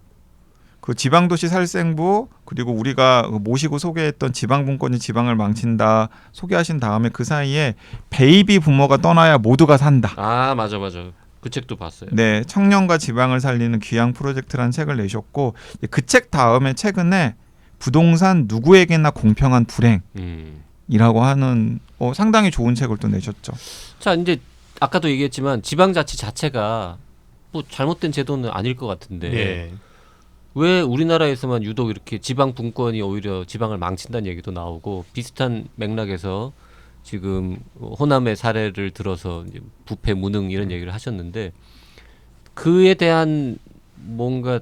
그 지방도시 살생부 그리고 우리가 모시고 소개했던 지방분권이 지방을 망친다 소개하신 다음에 그 사이에 베이비 부모가 떠나야 모두가 산다. 아 맞아. 그 책도 봤어요. 네, 청년과 지방을 살리는 귀향 프로젝트라는 책을 내셨고 그 책 다음에 최근에 부동산 누구에게나 공평한 불행이라고 하는 상당히 좋은 책을 또 내셨죠. 자 이제 아까도 얘기했지만 지방자치 자체가 뭐 잘못된 제도는 아닐 것 같은데 예. 왜 우리나라에서만 유독 이렇게 지방 분권이 오히려 지방을 망친다는 얘기도 나오고 비슷한 맥락에서 지금 호남의 사례를 들어서 이제 부패 무능 이런 얘기를 하셨는데 그에 대한 뭔가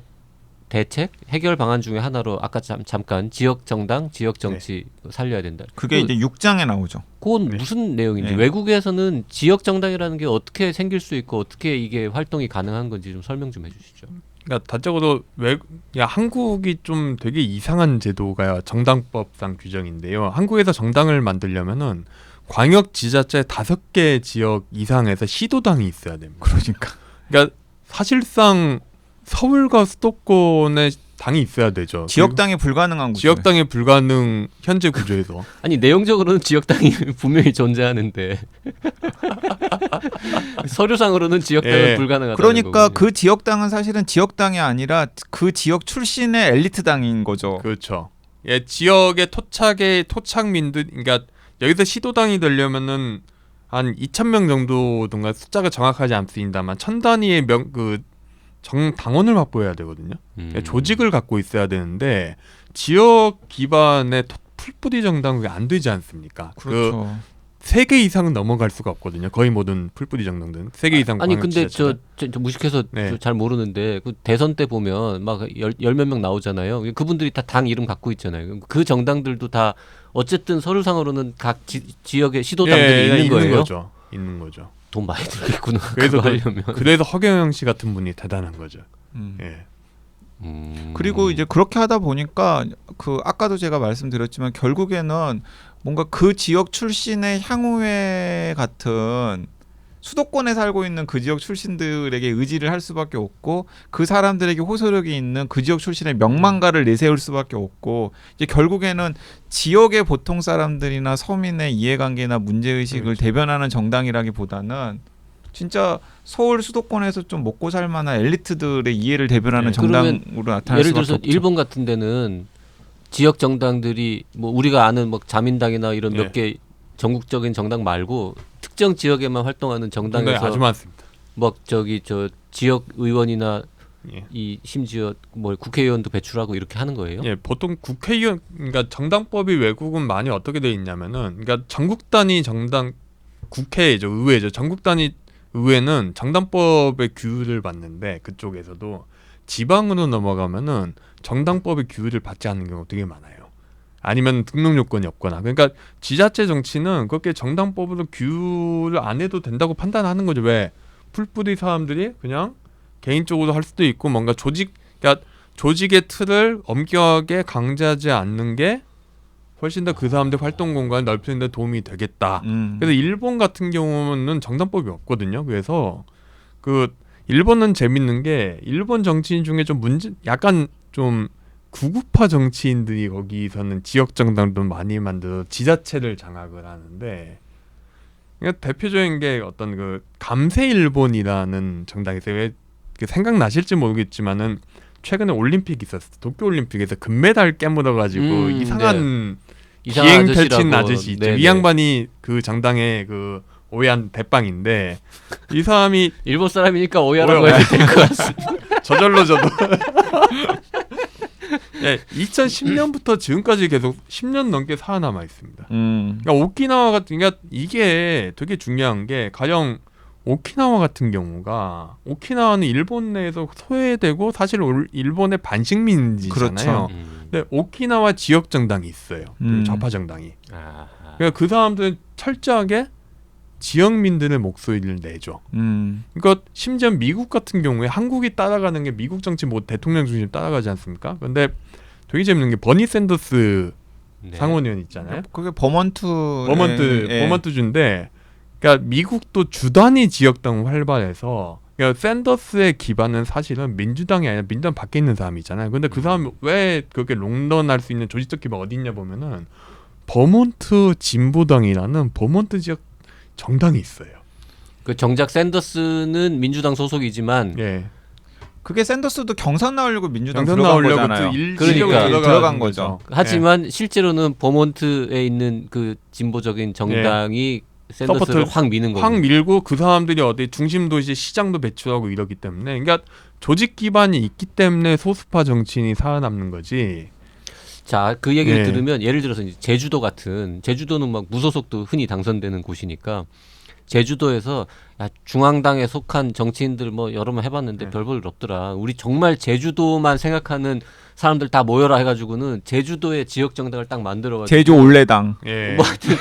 대책 해결 방안 중에 하나로 아까 잠깐 지역 정당 지역 정치 살려야 된다. 그게 이제 6장에 나오죠. 그건 네. 무슨 내용인지 네. 외국에서는 지역 정당이라는 게 어떻게 생길 수 있고 어떻게 이게 활동이 가능한 건지 좀 설명 좀 해주시죠. 그러니까 다적으로 한국이 좀 되게 이상한 제도가 정당법상 규정인데요. 한국에서 정당을 만들려면은 광역 지자체 5개 지역 이상에서 시도당이 있어야 됩니다. 그러니까 사실상 서울과 수도권에 당이 있어야 되죠. 지역당이 불가능한 구조. 지역당이 불가능 현재 구조에서. 아니 내용적으로는 지역당이 분명히 존재하는데 서류상으로는 지역당은 예. 불가능하다는 그러니까 거군요. 그 지역당은 사실은 지역당이 아니라 그 지역 출신의 엘리트당인 거죠. 그렇죠. 예, 지역의 토착민들, 그러니까 여기서 시도당이 되려면은 한 2,000명 정도든가 숫자가 정확하지 않습니다만 1,000단위의 당원을 확보해야 되거든요. 그러니까 조직을 갖고 있어야 되는데 지역 기반의 풀뿌리 정당 그게 안 되지 않습니까? 그렇죠. 3개 이상은 넘어갈 수가 없거든요. 거의 모든 풀뿌리 정당들은 3개 이상. 아니 근데 저 광역지자체는. 무식해서 네. 잘 모르는데 그 대선 때 보면 막 열 몇 명 나오잖아요. 그분들이 다 당 이름 갖고 있잖아요. 그 정당들도 다 어쨌든 서류상으로는 각 지역의 시도당들이 있는 거예요. 있는 거죠. 돈 많이 들겠구나. 그래서 그거 하려면. 그래서 허경영 씨 같은 분이 대단한 거죠. 예. 그리고 이제 그렇게 하다 보니까 그 아까도 제가 말씀드렸지만 결국에는 뭔가 그 지역 출신의 향후회 같은 수도권에 살고 있는 그 지역 출신들에게 의지를 할 수밖에 없고 그 사람들에게 호소력이 있는 그 지역 출신의 명망가를 내세울 수밖에 없고 이제 결국에는 지역의 보통 사람들이나 서민의 이해관계나 문제의식을 그렇죠. 대변하는 정당이라기보다는 진짜 서울 수도권에서 좀 먹고 살 만한 엘리트들의 이해를 대변하는 네. 정당으로 나타날 예를 수밖에 들어서 없죠. 일본 같은 데는 지역 정당들이 뭐 우리가 아는 뭐 자민당이나 이런 네. 몇 개 전국적인 정당 말고 특정 지역에만 활동하는 정당이 정당에서 아주 많습니다. 뭐 저기 저 지역 의원이나 예. 이 심지어 뭐 국회의원도 배출하고 이렇게 하는 거예요? 예, 보통 국회의원, 그러니까 정당법이 외국은 많이 어떻게 돼 있냐면은, 그러니까 전국 단위 정당 국회죠, 의회죠. 전국 단위 의회는 정당법의 규율을 받는데 그쪽에서도 지방으로 넘어가면은 정당법의 규율을 받지 않는 경우가 되게 많아요. 아니면 등록 요건이 없거나. 그러니까 지자체 정치는 그렇게 정당법으로 규율을 안 해도 된다고 판단하는 거죠. 왜? 풀뿌리 사람들이 그냥 개인적으로 할 수도 있고 뭔가 그러니까 조직의 틀을 엄격하게 강제하지 않는 게 훨씬 더 그 사람들 활동 공간을 넓히는 데 도움이 되겠다. 그래서 일본 같은 경우는 정당법이 없거든요. 그래서 그 일본은 재밌는 게 일본 정치인 중에 좀 약간 좀 구구파 정치인들이 거기서는 지역 정당도 많이 만들어 지자체를 장악을 하는데, 그러니까 대표적인 게 어떤 그 감세일본이라는 정당에서 왜 생각나실지 모르겠지만은 최근에 올림픽이 있었어요. 도쿄올림픽에서 금메달 깨물어가지고 이상한 이상한 비행 펼친 아저씨라고. 아저씨 있죠. 네네. 이 양반이 그 정당의 그 오해한 대빵인데 이 사람이 일본 사람이니까 오해하라고 해도 될 것 같습니다. 저절로 저도. 예, 2010년부터 지금까지 계속 10년 넘게 살아남아 있습니다. 그러니까 오키나와 같은, 그러니까 이게 되게 중요한 게, 가령 오키나와 같은 경우가, 오키나와는 일본 내에서 소외되고 사실 일본의 반식민지잖아요. 그렇죠. 근데 오키나와 지역 정당이 있어요. 그 좌파 정당이. 그러니까 그 사람들은 철저하게 지역민들의 목소리를 내죠. 그러니까 심지어 미국 같은 경우에 한국이 따라가는 게, 미국 정치 뭐 대통령 중심 따라가지 않습니까? 근데 되게 재밌는 게 버니 샌더스 네. 상원의원 있잖아요. 그게 버먼트주인데, 그러니까 미국도 주단위 지역당 활발해서, 그러니까 샌더스의 기반은 사실은 민주당이 아니라 민주당 밖에 있는 사람이잖아요. 근데 그 사람 왜 그렇게 롱런할 수 있는 조직적 기반 어디 있냐 보면은 버몬트 진보당이라는 버몬트 지역 정당이 있어요. 그 정작 샌더스는 민주당 소속이지만 예. 그게 샌더스도 경선 나오려고 민주당 경선 들어간 나오려고 거잖아요. 그러니까 들어간 거죠. 하지만 실제로는 버몬트에 있는 그 진보적인 정당이 샌더스를 확 미는 거고. 확 밀고 그 사람들이 어디 중심 도시 시장도 배출하고 이러기 때문에, 그러니까 조직 기반이 있기 때문에 소수파 정치인이 살아남는 거지. 자, 그 얘기를 네. 들으면 예를 들어서 이제 제주도는 막 무소속도 흔히 당선되는 곳이니까, 제주도에서 야, 중앙당에 속한 정치인들 뭐 여러 번 해봤는데 네. 별 볼 일 없더라. 우리 정말 제주도만 생각하는 사람들 다 모여라 해가지고는 제주도의 지역 정당을 딱 만들어가지고 제주 올레당. 예. 뭐 하여튼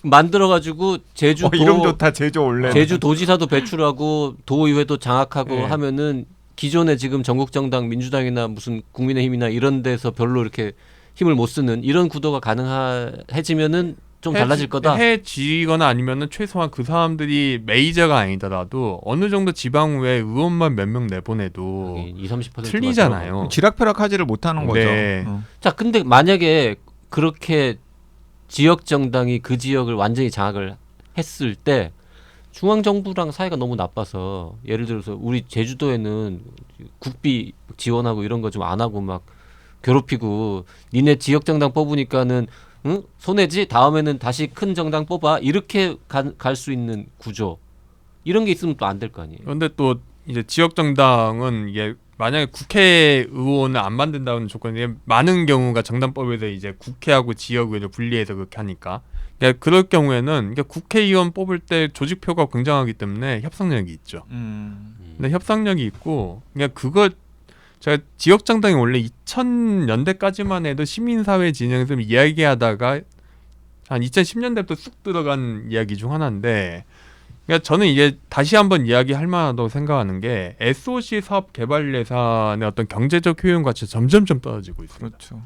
만들어가지고 제주도 이름 좋다. 제주 올레당. 제주도지사도 배출하고 도의회도 장악하고 네. 하면은 기존의 지금 전국정당 민주당이나 무슨 국민의힘이나 이런 데서 별로 이렇게 힘을 못 쓰는 이런 구도가 가능해지면은 좀 달라질 거다. 해지거나 아니면은 최소한 그 사람들이 메이저가 아니더라도 어느 정도 지방의회 의원만 몇 명 내보내도 20-30% 틀리잖아요. 쥐락펴락하지를 못하는 거죠. 네. 자, 근데 만약에 그렇게 지역 정당이 그 지역을 완전히 장악을 했을 때 중앙 정부랑 사이가 너무 나빠서, 예를 들어서 우리 제주도에는 국비 지원하고 이런 거 좀 안 하고 막 괴롭히고, 니네 지역 정당 뽑으니까는 응? 손해지? 다음에는 다시 큰 정당 뽑아. 이렇게 갈 수 있는 구조. 이런 게 있으면 또 안 될 거 아니에요. 그런데 또 이제 지역 정당은 이게 만약에 국회의원을 안 만든다는 조건이 많은 경우가 정당법에서 이제 국회하고 지역의회를 분리해서 그렇게 하니까, 그러니까 그럴 경우에는, 그러니까 국회의원 뽑을 때 조직표가 굉장하기 때문에 협상력이 있죠. 근데 협상력이 있고, 그냥 그거 제가 지역 정당이 원래 2000년대까지만 해도 시민사회 진영에서 이야기하다가 한 2010년대부터 쑥 들어간 이야기 중 하나인데, 그러니까 저는 이게 다시 한번 이야기할 만하다고 생각하는 게, SOC 사업 개발 예산의 어떤 경제적 효용 가치가 점점점 떨어지고 있습니다. 그렇죠.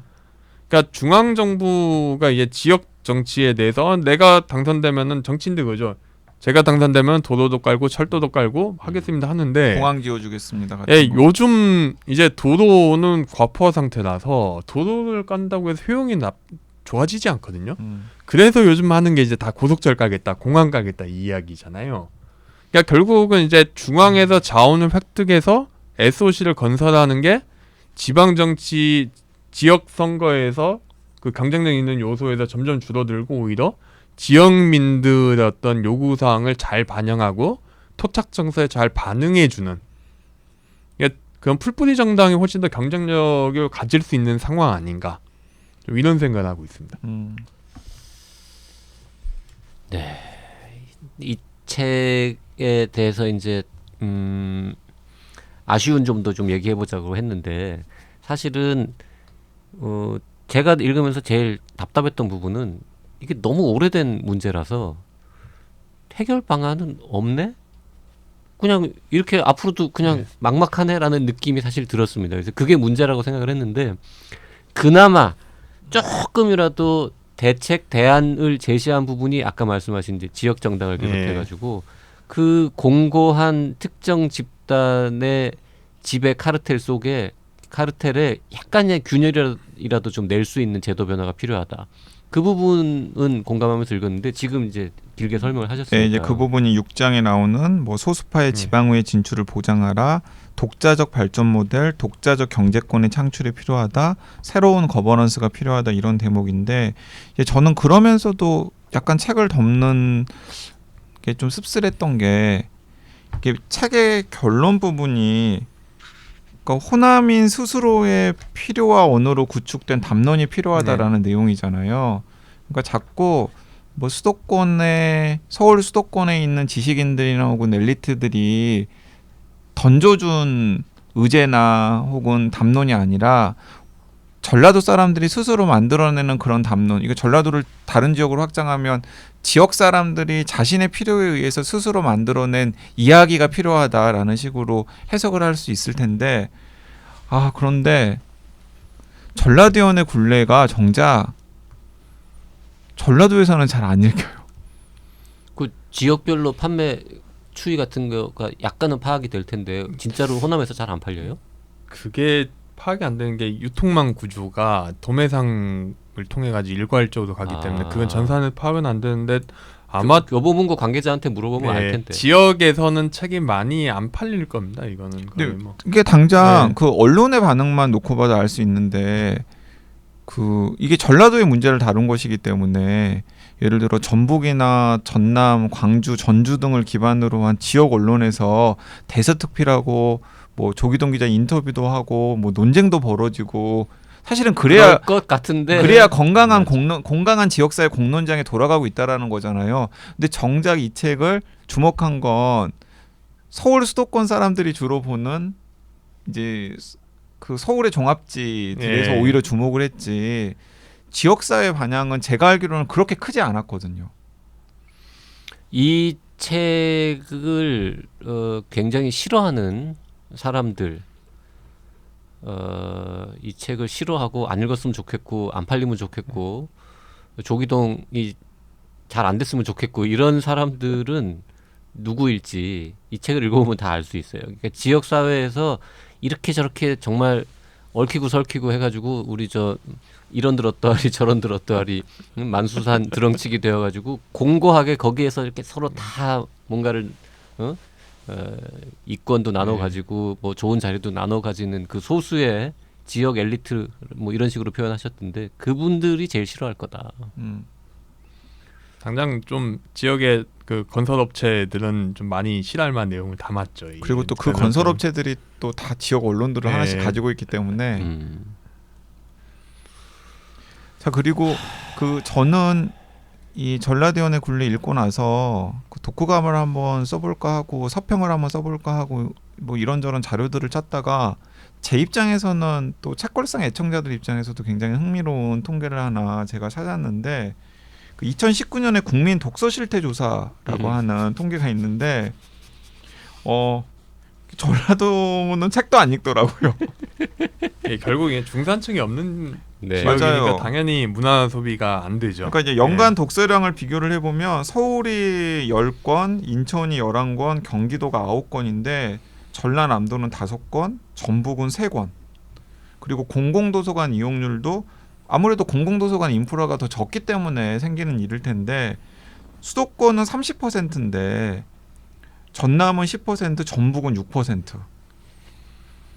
그러니까 중앙 정부가 이제 지역 정치에 대해서 내가 당선되면은 정치인들 그죠. 제가 당선되면 도로도 깔고 철도도 깔고 하겠습니다 하는데, 공항 지어주겠습니다. 같은 예, 거. 요즘 이제 도로는 과포화 상태라서 도로를 깐다고 해서 효용이 좋아지지 않거든요. 그래서 요즘 하는 게 이제 다 고속철 까겠다, 공항 까겠다 이 이야기잖아요. 그러니까 결국은 이제 중앙에서 자원을 획득해서 SOC를 건설하는 게 지방 정치 지역 선거에서 그 경쟁력 있는 요소에서 점점 줄어들고, 오히려 지역민들의 어떤 요구사항을 잘 반영하고 토착 정서에 잘 반응해주는, 그러니까 그런 풀뿌리 정당이 훨씬 더 경쟁력을 가질 수 있는 상황 아닌가, 좀 이런 생각을 하고 있습니다. 이 책에 대해서 이제 아쉬운 점도 좀 얘기해 보자고 했는데, 사실은 제가 읽으면서 제일 답답했던 부분은 이게 너무 오래된 문제라서 해결 방안은 없네? 그냥 이렇게 앞으로도 그냥 막막하네라는 느낌이 사실 들었습니다. 그래서 그게 문제라고 생각을 했는데, 그나마 조금이라도 대책 대안을 제시한 부분이 아까 말씀하신 이제 지역 정당을 비롯해가지고 그 공고한 특정 집단의 지배 카르텔 속에, 카르텔에 약간의 균열이라도 좀 낼 수 있는 제도 변화가 필요하다. 그 부분은 공감하면서 읽었는데, 지금 이제 길게 설명을 하셨습니다. 네, 이제 그 부분이 6장에 나오는 뭐 소수파의 지방의회 진출을 보장하라, 독자적 발전 모델, 독자적 경제권의 창출이 필요하다, 새로운 거버넌스가 필요하다, 이런 대목인데, 이제 저는 그러면서도 약간 책을 덮는 게 좀 씁쓸했던 게, 이게 책의 결론 부분이 그러니까 호남인 스스로의 필요와 언어로 구축된 담론이 필요하다라는 내용이잖아요. 그러니까 자꾸 뭐 서울 수도권에 있는 지식인들이나 혹은 엘리트들이 던져준 의제나 혹은 담론이 아니라 전라도 사람들이 스스로 만들어내는 그런 담론. 이거 전라도를 다른 지역으로 확장하면 지역 사람들이 자신의 필요에 의해서 스스로 만들어낸 이야기가 필요하다라는 식으로 해석을 할 수 있을 텐데, 그런데 전라도연의 굴레가 정작 전라도에서는 잘 안 읽혀요. 그 지역별로 판매 추이 같은 거가 약간은 파악이 될 텐데 진짜로 호남에서 잘 안 팔려요? 그게 파악이 안 되는 게 유통망 구조가 도매상을 통해 가지고 일괄적으로 가기 때문에 그건 전산을 파악은 안 되는데 아마 교보문고 관계자한테 물어보면 알 텐데. 지역에서는 책이 많이 안 팔릴 겁니다. 이거는 거의 근데 뭐. 이게 당장 그 언론의 반응만 놓고 봐도 알 수 있는데 이게 전라도의 문제를 다룬 것이기 때문에 예를 들어 전북이나 전남, 광주, 전주 등을 기반으로 한 지역 언론에서 대서특필하고 뭐 조기동 기자 인터뷰도 하고 뭐 논쟁도 벌어지고 사실은 그래야 것 같은데 그래야 건강한 지역사회 공론장에 돌아가고 있다라는 거잖아요. 근데 정작 이 책을 주목한 건 서울 수도권 사람들이 주로 보는 이제 그 서울의 종합지들에서 오히려 주목을 했지. 지역사회 반향은 제가 알기로는 그렇게 크지 않았거든요. 이 책을 굉장히 싫어하는 사람들, 이 책을 싫어하고 안 읽었으면 좋겠고 안 팔리면 좋겠고 조기동이 잘 안 됐으면 좋겠고 이런 사람들은 누구일지 이 책을 읽어보면 다 알 수 있어요. 그러니까 지역 사회에서 이렇게 저렇게 정말 얽히고 설키고 해가지고 우리 이런들 어떠하리 저런들 어떠하리 만수산 드렁치기 되어가지고 공고하게 거기에서 이렇게 서로 다 뭔가를 이권도 나눠 가지고 뭐 좋은 자리도 나눠 가지는 그 소수의 지역 엘리트 뭐 이런 식으로 표현하셨던데 그분들이 제일 싫어할 거다. 당장 좀 지역의 그 건설업체들은 좀 많이 싫어할 만한 내용을 담았죠. 그리고 또 그 건설업체들이 또 다 지역 언론들을 하나씩 가지고 있기 때문에 자 그리고 저는 이 전라도연의 굴레 읽고 나서 그 독후감을 한번 써볼까 하고 서평을 한번 써볼까 하고 뭐 이런저런 자료들을 찾다가 제 입장에서는 또 책걸상 애청자들 입장에서도 굉장히 흥미로운 통계를 하나 제가 찾았는데 그 2019년에 국민 독서 실태 조사라고 하는 통계가 있는데 전라도는 책도 안 읽더라고요. 결국에 중산층이 없는 네. 지역이니까 맞아요. 당연히 문화 소비가 안 되죠. 그러니까 이제 연간 독서량을 비교를 해보면 서울이 10권, 인천이 11권, 경기도가 9권인데 전라남도는 5권, 전북은 3권. 그리고 공공도서관 이용률도 아무래도 공공도서관 인프라가 더 적기 때문에 생기는 일일 텐데 수도권은 30%인데 전남은 10%, 전북은 6%.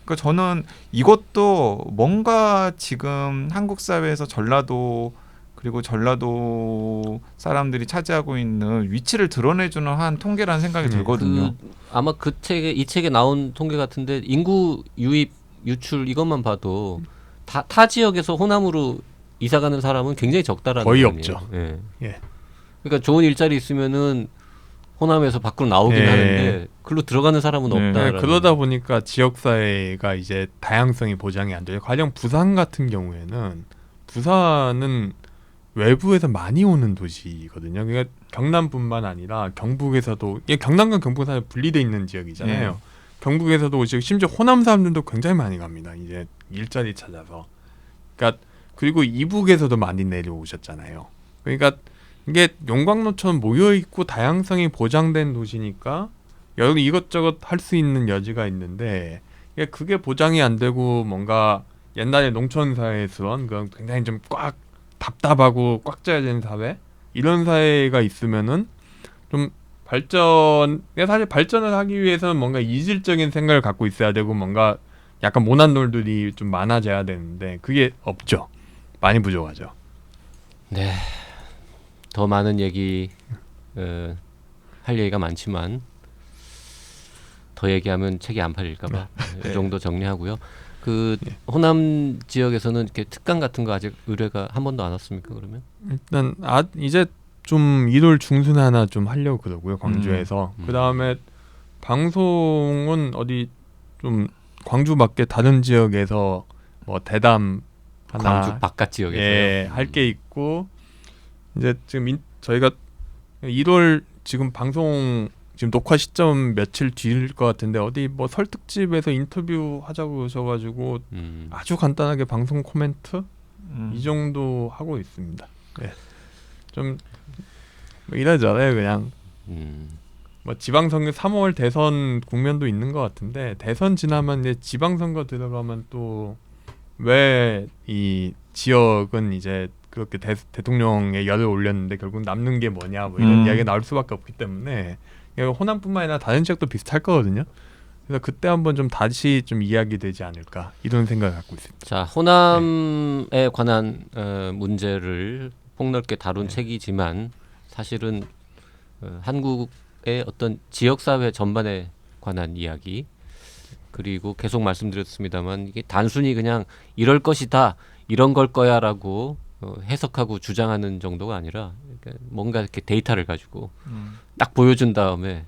그러니까 저는 이것도 뭔가 지금 한국 사회에서 전라도 그리고 전라도 사람들이 차지하고 있는 위치를 드러내주는 한 통계라는 생각이 들거든요. 아마 이 책에 나온 통계 같은데 인구 유입 유출 이것만 봐도 타 지역에서 호남으로 이사 가는 사람은 굉장히 적다라는 거의 거 아니에요? 없죠. 예. 예. 그러니까 좋은 일자리 있으면은 호남에서 밖으로 나오긴 예. 하는데 글로 들어가는 사람은 네. 없다. 그러다 보니까 지역 사회가 이제 다양성이 보장이 안 돼요. 가령 부산 같은 경우에는 부산은 외부에서 많이 오는 도시거든요. 그러니까 경남뿐만 아니라 경북에서도 경남과 경북은 사실 분리돼 있는 지역이잖아요. 네. 경북에서도 오시고 심지어 호남 사람들도 굉장히 많이 갑니다. 이제 일자리 찾아서. 그러니까 그리고 이북에서도 많이 내려오셨잖아요. 그러니까 이게 용광로처럼 모여 있고 다양성이 보장된 도시니까 여기 이것저것 할 수 있는 여지가 있는데 그게 보장이 안 되고 뭔가 옛날에 농촌 사회에서 그런 굉장히 좀 꽉 답답하고 꽉 짜야 되는 사회 이런 사회가 있으면은 좀 사실 발전을 하기 위해서는 뭔가 이질적인 생각을 갖고 있어야 되고 뭔가 약간 모난 놈들이 좀 많아져야 되는데 그게 없죠. 많이 부족하죠. 네. 더 많은 얘기 할 얘기가 많지만 더 얘기하면 책이 안 팔릴까봐 네. 이 정도 정리하고요. 그 호남 지역에서는 이렇게 특강 같은 거 아직 의뢰가 한 번도 안 왔습니까? 그러면? 일단 이제 좀 1월 중순에 하나 좀 하려고 그러고요. 광주에서. 그다음에 방송은 어디 좀 광주 밖에 다른 지역에서 뭐 대담 하나 광주 바깥 지역에서요. 예, 할 게 있고 이제 지금 저희가 1월 지금 방송 지금 녹화 시점 며칠 뒤일 것 같은데 어디 뭐 설득집에서 인터뷰 하자고 그러셔가지고 아주 간단하게 방송 코멘트 이 정도 하고 있습니다. 네. 좀뭐 이래저래 그냥 뭐 지방선거 3월 대선 국면도 있는 것 같은데 대선 지나면 이제 지방선거 들어가면 또 왜 이 지역은 이제 그렇게 대통령의 열을 올렸는데 결국 남는 게 뭐냐 뭐 이런 이야기가 나올 수밖에 없기 때문에 호남뿐만 아니라 다른 지역도 비슷할 거거든요. 그래서 그때 한번 좀 다시 좀 이야기되지 않을까 이런 생각을 갖고 있습니다. 자, 호남에 관한 문제를 폭넓게 다룬 책이지만 사실은 한국의 어떤 지역 사회 전반에 관한 이야기 그리고 계속 말씀드렸습니다만 이게 단순히 그냥 이럴 것이다 이런 걸 거야라고 해석하고 주장하는 정도가 아니라 그러니까 뭔가 이렇게 데이터를 가지고 딱 보여준 다음에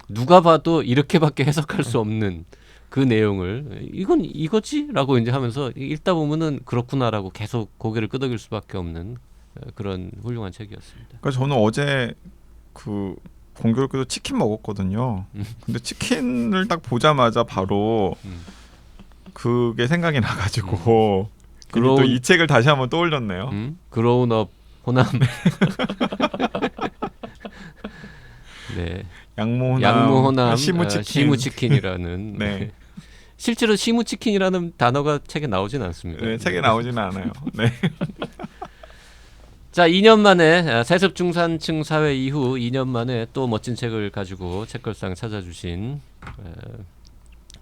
누가 봐도 이렇게밖에 해석할 수 없는 그 내용을 이건 이거지라고 이제 하면서 읽다 보면은 그렇구나라고 계속 고개를 끄덕일 수밖에 없는 그런 훌륭한 책이었습니다. 그러니까 저는 어제 그 공교롭게도 치킨 먹었거든요. 근데 치킨을 딱 보자마자 바로 그게 생각이 나가지고 또 이 책을 다시 한번 떠올렸네요. 그로운업 호남. 네. 양모 호남 시무치킨이라는. 네. 실제로 시무치킨이라는 단어가 책에 나오진 않습니다. 네, 책에 나오지는 않아요. 네. 자, 2년 만에 세습 중산층 사회 이후 2년 만에 또 멋진 책을 가지고 책걸상 찾아주신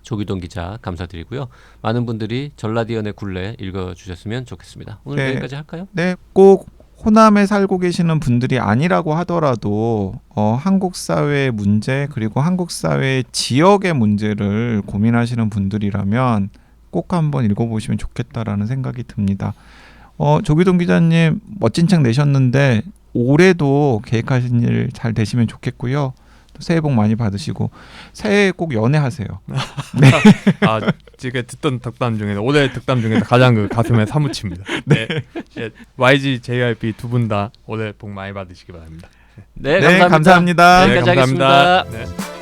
조기동 기자 감사드리고요. 많은 분들이 전라디언의 굴레 읽어주셨으면 좋겠습니다. 오늘 네. 여기까지 할까요? 네, 꼭 호남에 살고 계시는 분들이 아니라고 하더라도 한국 사회의 문제 그리고 한국 사회의 지역의 문제를 고민하시는 분들이라면 꼭 한번 읽어보시면 좋겠다라는 생각이 듭니다. 조기동 기자님 멋진 책 내셨는데 올해도 계획하신 일 잘 되시면 좋겠고요. 또 새해 복 많이 받으시고 새해 꼭 연애하세요. 제가 듣던 덕담 중에서 올해 덕담 중에서 가장 그 가슴에 사무칩니다. 네. YG, JYP 두 분 다 올해 복 많이 받으시기 바랍니다. 네, 네, 감사합니다. 감사합니다. 여기까지 감사합니다. 하겠습니다. 네.